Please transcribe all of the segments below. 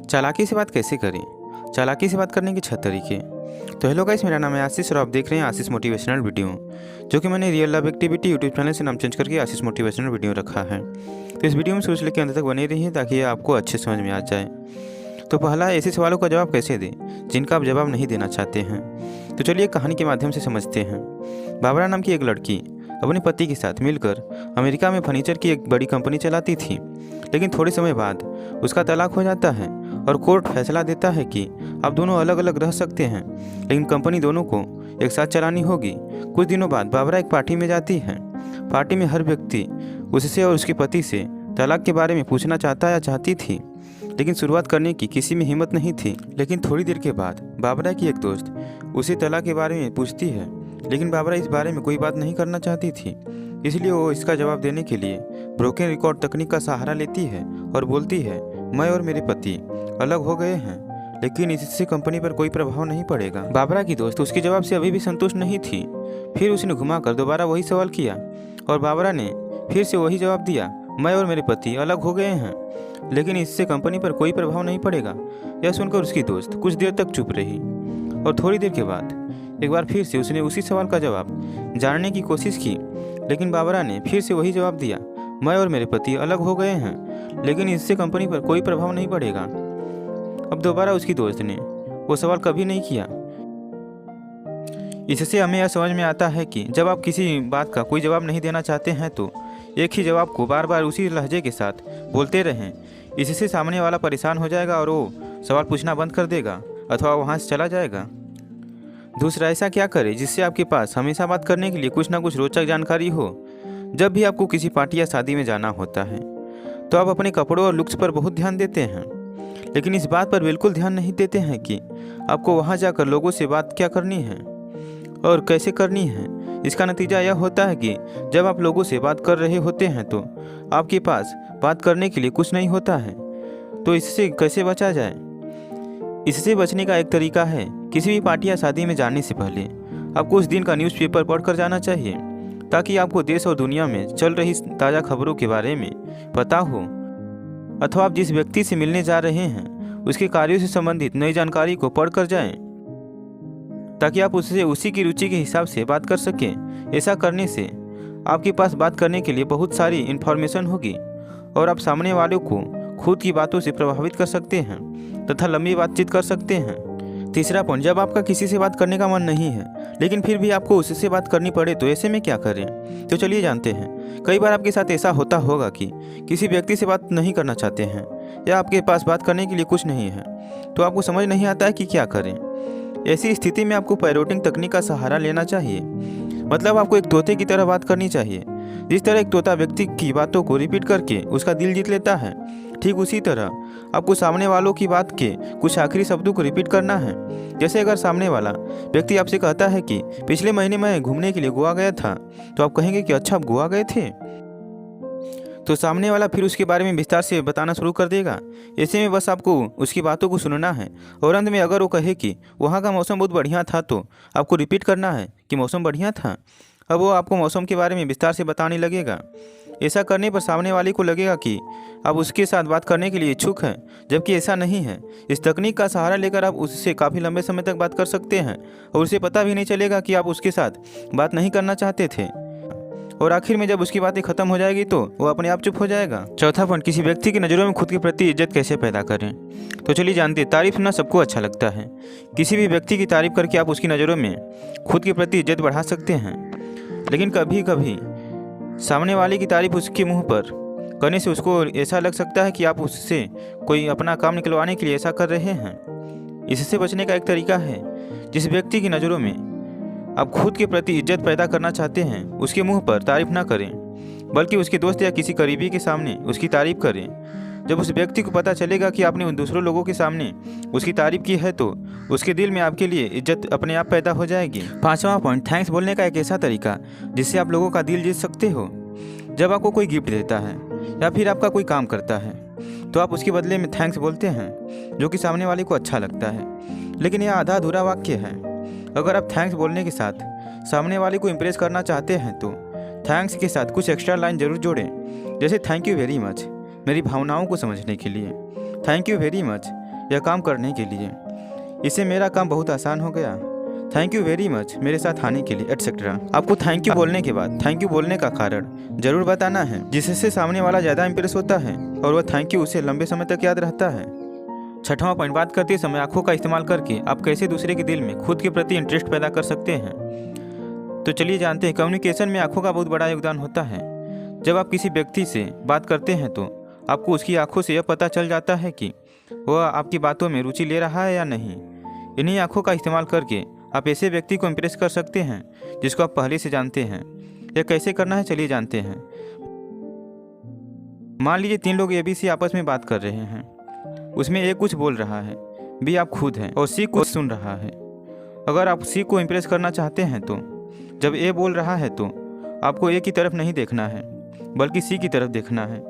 चालाकी से बात कैसे करें? चालाकी से बात करने के 6 तरीके। तो हेलो गाइस, मेरा नाम है आशीष और आप देख रहे हैं आशीष मोटिवेशनल वीडियो, जो कि मैंने real life activity YouTube channel से नाम चेंज करके आशीष मोटिवेशनल वीडियो रखा है। तो इस वीडियो में शुरू से लेकर अंत तक बने रहिए ताकि ये आपको अच्छे समझ में आ जाए। तो पहला, ऐसे सवालों का जवाब कैसे दें जिनका आप जवाब नहीं देना चाहते हैं। तो चलिए कहानी के माध्यम से समझते हैं। बाबरा नाम की एक लड़की अपने पति के साथ मिलकर अमेरिका में फर्नीचर की एक बड़ी कंपनी चलाती थी, लेकिन थोड़े समय बाद उसका तलाक हो जाता है और कोर्ट फैसला देता है कि अब दोनों अलग अलग रह सकते हैं, लेकिन कंपनी दोनों को एक साथ चलानी होगी। कुछ दिनों बाद बाबरा एक पार्टी में जाती है। पार्टी में हर व्यक्ति उससे और उसके पति से तलाक के बारे में पूछना चाहता या चाहती थी, लेकिन शुरुआत करने की किसी में हिम्मत नहीं थी। लेकिन थोड़ी देर के बाद बाबरा की एक दोस्त उसे तलाक के बारे में पूछती है, लेकिन बाबरा इस बारे में कोई बात नहीं करना चाहती थी। इसलिए वो इसका जवाब देने के लिए ब्रोकन रिकॉर्ड तकनीक का सहारा लेती है और बोलती है, मैं और मेरे पति अलग हो गए हैं, लेकिन इससे कंपनी पर कोई प्रभाव नहीं पड़ेगा। बाबरा की दोस्त उसके जवाब से अभी भी संतुष्ट नहीं थी। फिर उसने घुमाकर दोबारा वही सवाल किया और बाबरा ने फिर से वही जवाब दिया, मैं और मेरे पति अलग हो गए हैं, लेकिन इससे कंपनी पर कोई प्रभाव नहीं पड़ेगा। यह सुनकर उसकी दोस्त कुछ देर तक चुप रही और थोड़ी देर के बाद एक बार फिर से उसने उसी सवाल का जवाब जानने की कोशिश की, लेकिन बाबरा ने फिर से वही जवाब दिया, मैं और मेरे पति अलग हो गए हैं, लेकिन इससे कंपनी पर कोई प्रभाव नहीं पड़ेगा। अब दोबारा उसकी दोस्त ने वो सवाल कभी नहीं किया। इससे हमें यह समझ में आता है कि जब आप किसी बात का कोई जवाब नहीं देना चाहते हैं तो एक ही जवाब को बार बार उसी लहजे के साथ बोलते रहें। इससे सामने वाला परेशान हो जाएगा और वो सवाल पूछना बंद कर देगा अथवा वहाँ से चला जाएगा। दूसरा, ऐसा क्या करें जिससे आपके पास हमेशा बात करने के लिए कुछ ना कुछ रोचक जानकारी हो। जब भी आपको किसी पार्टी या शादी में जाना होता है तो आप अपने कपड़ों और लुक्स पर बहुत ध्यान देते हैं, लेकिन इस बात पर बिल्कुल ध्यान नहीं देते हैं कि आपको वहाँ जाकर लोगों से बात क्या करनी है और कैसे करनी है। इसका नतीजा यह होता है कि जब आप लोगों से बात कर रहे होते हैं तो आपके पास बात करने के लिए कुछ नहीं होता है। तो इससे कैसे बचा जाए? इससे बचने का एक तरीका है, किसी भी पार्टी या शादी में जाने से पहले आपको उस दिन का न्यूज़पेपर पढ़कर जाना चाहिए, ताकि आपको देश और दुनिया में चल रही ताज़ा खबरों के बारे में पता हो, अथवा आप जिस व्यक्ति से मिलने जा रहे हैं उसके कार्यों से संबंधित नई जानकारी को पढ़कर जाएं, ताकि आप उससे उसी की रुचि के हिसाब से बात कर सकें। ऐसा करने से आपके पास बात करने के लिए बहुत सारी इन्फॉर्मेशन होगी और आप सामने वालों को खुद की बातों से प्रभावित कर सकते हैं तथा लंबी बातचीत कर सकते हैं। तीसरा पॉइंट, जब आपका किसी से बात करने का मन नहीं है लेकिन फिर भी आपको उससे बात करनी पड़े तो ऐसे में क्या करें? तो चलिए जानते हैं। कई बार आपके साथ ऐसा होता होगा कि किसी व्यक्ति से बात नहीं करना चाहते हैं या आपके पास बात करने के लिए कुछ नहीं है, तो आपको समझ नहीं आता है कि क्या करें। ऐसी स्थिति में आपको पैरोटिंग तकनीक का सहारा लेना चाहिए। मतलब आपको एक तोते की तरह बात करनी चाहिए। जिस तरह एक तोता व्यक्ति की बातों को रिपीट करके उसका दिल जीत लेता है, ठीक उसी तरह आपको सामने वालों की बात के कुछ आखिरी शब्दों को रिपीट करना है। जैसे अगर सामने वाला व्यक्ति आपसे कहता है कि पिछले महीने मैं घूमने के लिए गोवा गया था, तो आप कहेंगे कि अच्छा आप गोवा गए थे। तो सामने वाला फिर उसके बारे में विस्तार से बताना शुरू कर देगा। ऐसे में बस आपको उसकी बातों को सुनना है और अंत में अगर वो कहे कि वहाँ का मौसम बहुत बढ़िया था, तो आपको रिपीट करना है कि मौसम बढ़िया था। अब वो आपको मौसम के बारे में विस्तार से बताने लगेगा। ऐसा करने पर सामने वाले को लगेगा कि आप उसके साथ बात करने के लिए इच्छुक हैं, जबकि ऐसा नहीं है। इस तकनीक का सहारा लेकर आप उससे काफ़ी लंबे समय तक बात कर सकते हैं और उसे पता भी नहीं चलेगा कि आप उसके साथ बात नहीं करना चाहते थे। और आखिर में जब उसकी बातें खत्म हो जाएगी तो वो अपने आप चुप हो जाएगा। चौथा पॉइंट, किसी व्यक्ति की नज़रों में खुद के प्रति इज्जत कैसे पैदा करें। तो चलिए जानते हैं। तारीफ सुनना सबको अच्छा लगता है। किसी भी व्यक्ति की तारीफ करके आप उसकी नज़रों में खुद के प्रति इज्जत बढ़ा सकते हैं, लेकिन कभी कभी सामने वाले की तारीफ उसके मुंह पर करने से उसको ऐसा लग सकता है कि आप उससे कोई अपना काम निकलवाने के लिए ऐसा कर रहे हैं। इससे बचने का एक तरीका है, जिस व्यक्ति की नज़रों में आप खुद के प्रति इज्जत पैदा करना चाहते हैं उसके मुंह पर तारीफ ना करें, बल्कि उसके दोस्त या किसी करीबी के सामने उसकी तारीफ करें। जब उस व्यक्ति को पता चलेगा कि आपने उन दूसरों लोगों के सामने उसकी तारीफ की है तो उसके दिल में आपके लिए इज्जत अपने आप पैदा हो जाएगी। पांचवा पॉइंट, थैंक्स बोलने का एक ऐसा तरीका जिससे आप लोगों का दिल जीत सकते हो। जब आपको कोई गिफ्ट देता है या फिर आपका कोई काम करता है तो आप उसके बदले में थैंक्स बोलते हैं, जो कि सामने वाले को अच्छा लगता है। लेकिन यह आधा अधूरा वाक्य है। अगर आप थैंक्स बोलने के साथ सामने वाले को इम्प्रेस करना चाहते हैं तो थैंक्स के साथ कुछ एक्स्ट्रा लाइन जरूर जोड़ें, जैसे थैंक यू वेरी मच मेरी भावनाओं को समझने के लिए, थैंक यू वेरी मच यह काम करने के लिए। इससे मेरा काम बहुत आसान हो गया। थैंक यू वेरी मच मेरे साथ आने के लिए एटसेट्रा। आपको थैंक यू बोलने के बाद थैंक यू बोलने का कारण जरूर बताना है, जिससे सामने वाला ज़्यादा इंप्रेस होता है और वह थैंक यू उसे लंबे समय तक याद रहता है। छठवां पॉइंट, बात करते समय आंखों का इस्तेमाल करके आप कैसे दूसरे के दिल में खुद के प्रति इंटरेस्ट पैदा कर सकते हैं। तो चलिए जानते हैं, कम्युनिकेशन में आंखों का बहुत बड़ा योगदान होता है। जब आप किसी व्यक्ति से बात करते हैं तो आपको उसकी आंखों से यह पता चल जाता है कि वह आपकी बातों में रुचि ले रहा है या नहीं। इन्हीं आंखों का इस्तेमाल करके आप ऐसे व्यक्ति को इम्प्रेस कर सकते हैं जिसको आप पहले से जानते हैं। यह कैसे करना है चलिए जानते हैं। मान लीजिए 3 लोग ABC आपस में बात कर रहे हैं। उसमें A कुछ बोल रहा है, B आप खुद हैं और C कुछ सुन रहा है। अगर आप C को इम्प्रेस करना चाहते हैं तो जब A बोल रहा है तो आपको A की तरफ नहीं देखना है बल्कि C की तरफ देखना है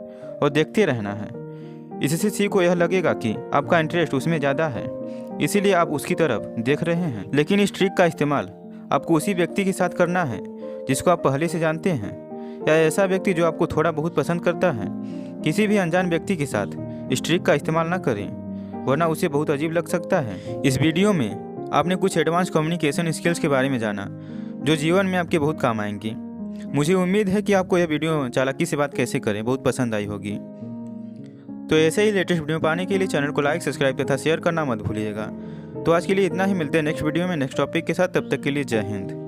और देखते रहना है। इससे C को यह लगेगा कि आपका इंटरेस्ट उसमें ज़्यादा है, इसीलिए आप उसकी तरफ देख रहे हैं। लेकिन इस ट्रिक का इस्तेमाल आपको उसी व्यक्ति के साथ करना है जिसको आप पहले से जानते हैं, या ऐसा व्यक्ति जो आपको थोड़ा बहुत पसंद करता है। किसी भी अनजान व्यक्ति के साथ इस ट्रिक का इस्तेमाल ना करें, वरना उसे बहुत अजीब लग सकता है। इस वीडियो में आपने कुछ एडवांस कम्युनिकेशन स्किल्स के बारे में जाना जो जीवन में आपके बहुत काम आएंगी। मुझे उम्मीद है कि आपको यह वीडियो चालाकी से बात कैसे करें बहुत पसंद आई होगी। तो ऐसे ही लेटेस्ट वीडियो पाने के लिए चैनल को लाइक, सब्सक्राइब तथा शेयर करना मत भूलिएगा। तो आज के लिए इतना ही, मिलते हैं नेक्स्ट वीडियो में नेक्स्ट टॉपिक के साथ। तब तक के लिए जय हिंद।